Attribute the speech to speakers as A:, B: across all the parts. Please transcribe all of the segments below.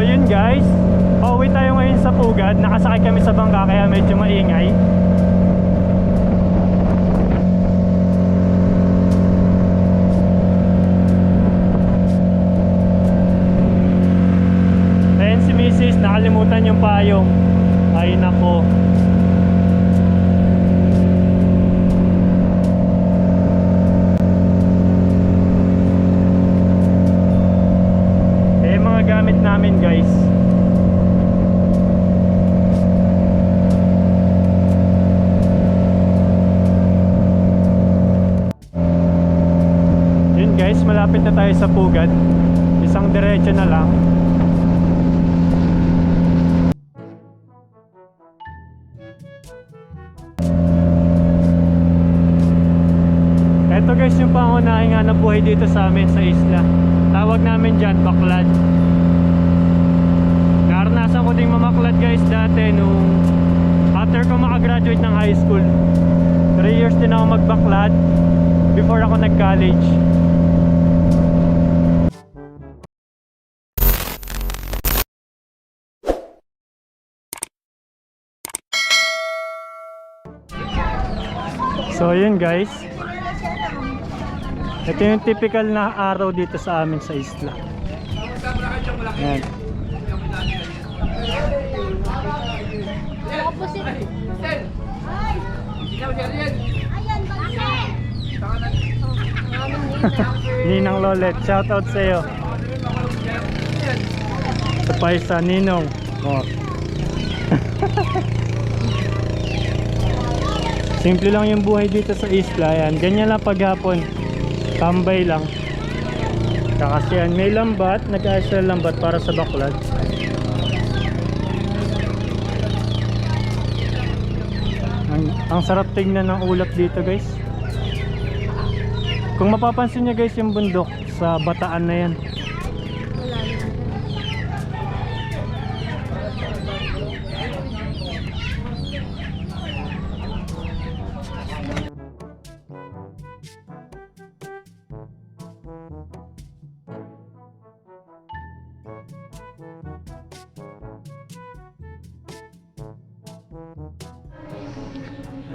A: yun guys, pauwi tayo ngayon sa Pugad. Nakasakay kami sa bangka kaya medyo maingay. Ayan si Mrs. Nakalimutan yung payong. Ay nako. Gamit namin guys. Yun guys, malapit na tayo sa Pugad. Isang diretso na lang. Ito guys yung pangunahing hanap buhay dito sa amin sa isla. Tawag namin dyan baklad. Naranasan ko ding mamaklad guys dati nung after ko makagraduate ng high school. 3 years din ako magbaklad before ako nag-college. So yun guys, ito yung typical na araw dito sa amin sa isla. Ayan. Ninang Lolet, shout out sa iyo. Sa paisa Ninong. Oh. Simple lang yung buhay dito sa isla. Yan, ganyan lang paghapon. Tambay lang. Kasi yan, may lambat, nag-ayos na lambat para sa baklad. Ang sarap tingnan ng ulap dito guys. Kung mapapansin nyo guys yung bundok sa bataan na yan.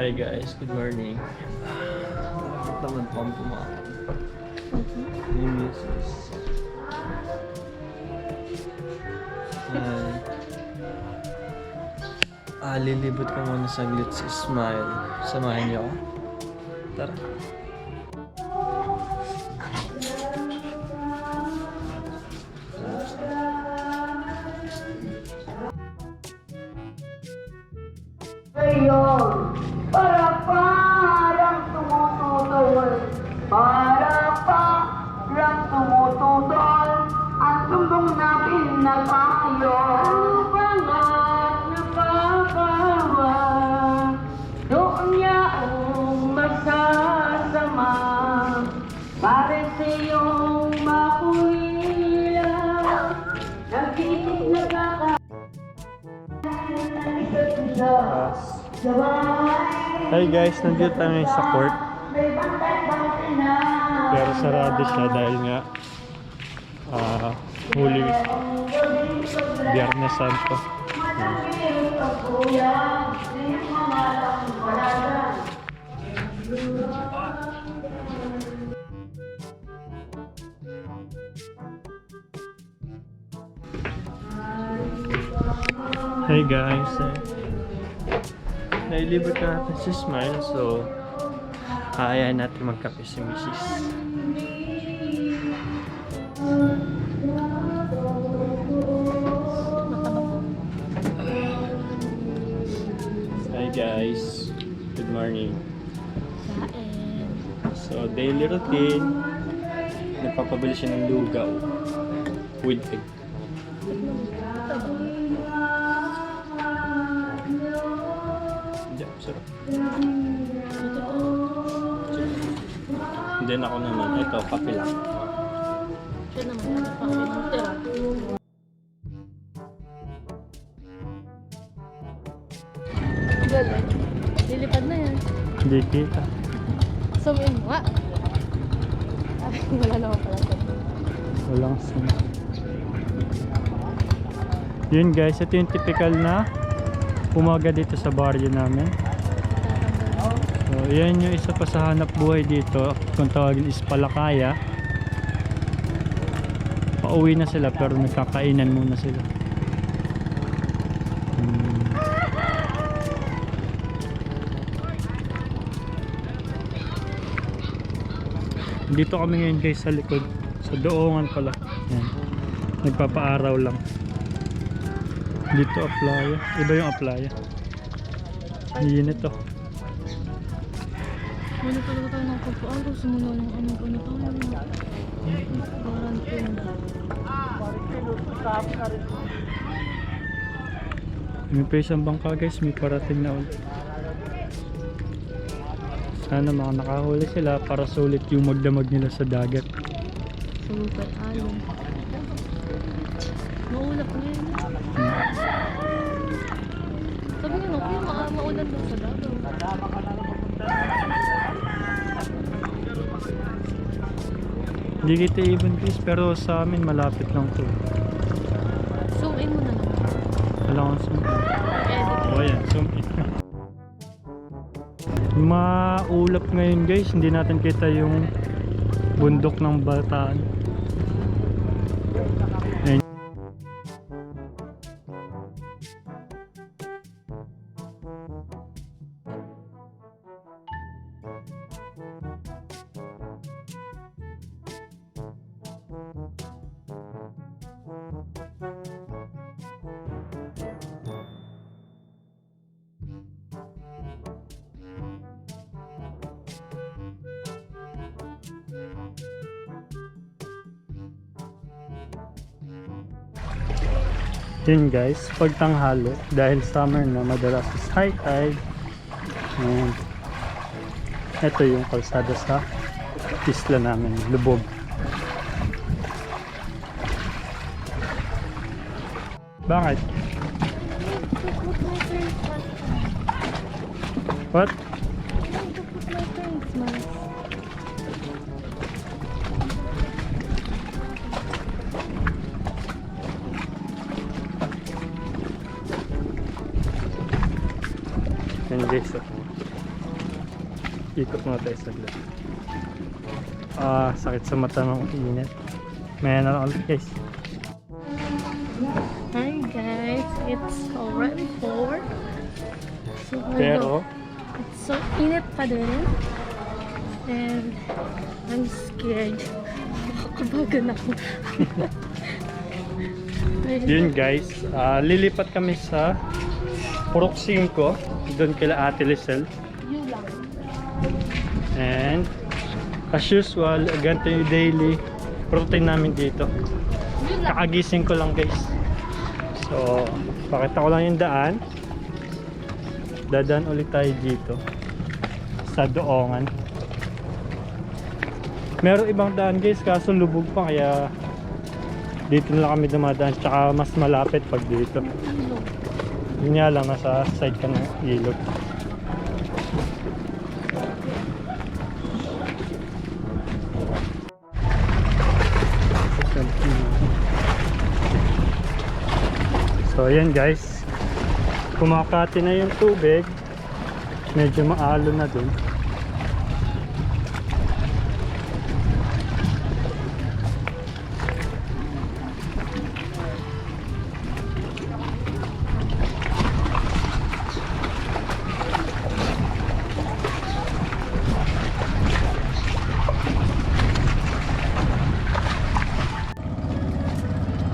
A: Hi guys, good morning. Bakit naman po ang pumakan? Ni Mrs. Lilibot ko muna saglit si Smile. Samahin niyo ako. Tara.
B: Parang tumututol, ang tumbong natin na tayo. Ano ba nga napapagawa? Doon niya masasama, pare sa'yong makuila. Nag-iisip na kaka.
A: Hi guys, nandito tayo sa court. Pero sarado siya dahil nga Holy Week, Biyernes Santo. Hey guys, nailibot na natin si Smile, so kaya natin magkape si Mrs. Hi guys, good morning. So daily routine, nagpapabili siya ng lugaw with egg. Sarap. Then ako naman, ito, kape lang.
C: Siya naman, tira. Galing. Lilipad na yan.
A: Hindi kita.
C: Zoom in mo, wala naman pala.
A: Walang zoom. Yun guys, ito yung typical na umaga dito sa baryo namin. So yan yung isa pa sa hanap buhay dito, kung tawagin is palakaya. Pauwi na sila pero nagkakainan muna sila. Dito kami ngayon guys sa likod, sa doongan pala. Yan. Nagpapaaraw lang. Dito aplaya, iba yung aplaya. Init to.
C: Muna talaga tayo ng pagpaaraw. Simula ng anong tayo. Quarantine.
A: May pa isang bangka guys, may parating na ulit. Sana mga nakahuli sila para sulit yung magdamag nila sa dagat.
C: Sa Lupat Alon. Maulap na yun. Sabi nga, kuya, maulan daw sa dagat.
A: Hindi kita even guys, pero sa amin malapit lang to.
C: Zoom in mo na lang.
A: Wala kang zoom in.
C: Edit.
A: O yan, zoom in. Maulap ngayon guys, hindi natin kita yung bundok ng Bataan. Ayan. Yun guys, pag tanghali, dahil summer na, madalas is high tide. And ito yung kalsada sa isla namin, Lubog. Bakit? What? Yan guys, ikot muna tayo saglit. Sakit sa mata ng init. May na lang ulit guys.
C: Hi guys, it's already 4. So,
A: Pero
C: it's so init pa din. And I'm scared. Nakakabagan ako.
A: yun guys, lilipat kami sa Purok 5, doon kila Ate Lisel. And as usual, ganito yung daily routine namin dito. Kakagising ko lang guys. So, pakita ko lang yung daan. Dadaan ulit tayo dito sa doongan. Meron ibang daan guys, kaso lubog pa, kaya dito na lang kami dumadaan. Tsaka mas malapit pag dito. Yun nga lang, nasa side ka ng ilog. So ayan guys, kumakati na yung tubig, medyo maalo na dun.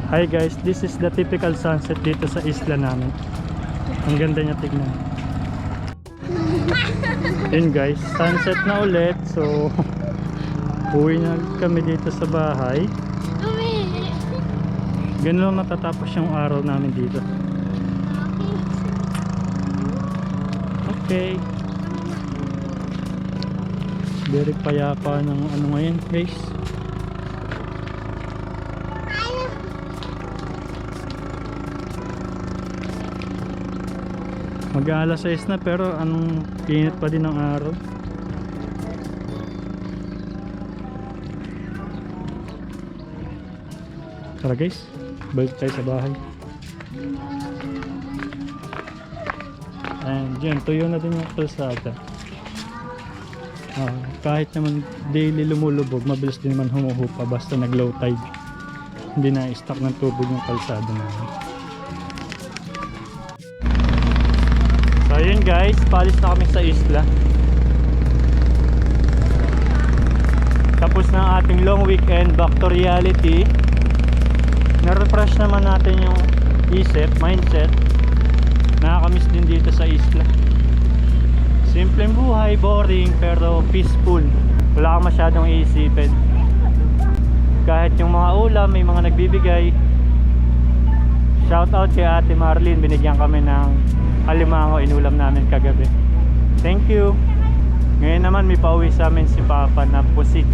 A: Hi guys, this is the typical sunset dito sa isla namin. Ang ganda niya tignan. Yun guys, sunset na ulit. So uwi na kami dito sa bahay. Ganun lang natatapos yung araw namin dito. Okay. Very payapa ng ano ngayon guys. Mag-aalas 6 na pero anong init pa din ng araw. Tara guys, balik tayo sa bahay. And dyan, tuyo na din yung kalsada. Kahit naman daily lumulubog, mabilis din naman humuhupa basta nag low tide. Hindi na stock ng tubig yung kalsada namin. So ayun guys, palis na kami sa isla. Tapos na ang ating long weekend, back to reality. Na-refresh naman natin yung isip, mindset. Nakakamiss din dito sa isla. Simpleng buhay, boring pero peaceful. Wala kang masyadong iisipin. Kahit yung mga ulam, may mga nagbibigay. Shout out kay Ate Marlene, binigyan kami ng alimango, inulam namin kagabi. Thank you. Ngayon naman may pauwi sa amin si Papa na pusit.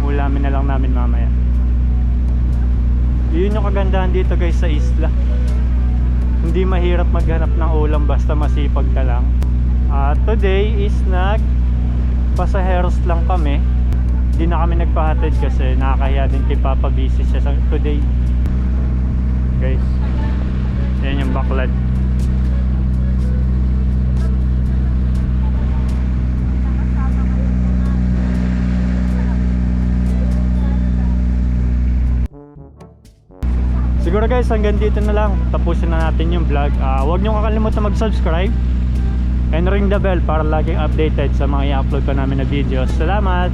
A: Ulamin na lang namin mamaya. Yun yung kagandahan dito guys sa isla. Hindi mahirap maghanap ng ulam basta masipag ka lang. Today is pasaheros lang kami. Hindi na kami nagpahatid kasi nakakahiya din kay Papa, busy siya today. Guys, yan yung backlad. Siguro guys, hanggang dito na lang. Tapusin na natin yung vlog. Huwag nyo kakalimutan mag-subscribe and ring the bell para laging updated sa mga i-upload ko namin na videos. Salamat!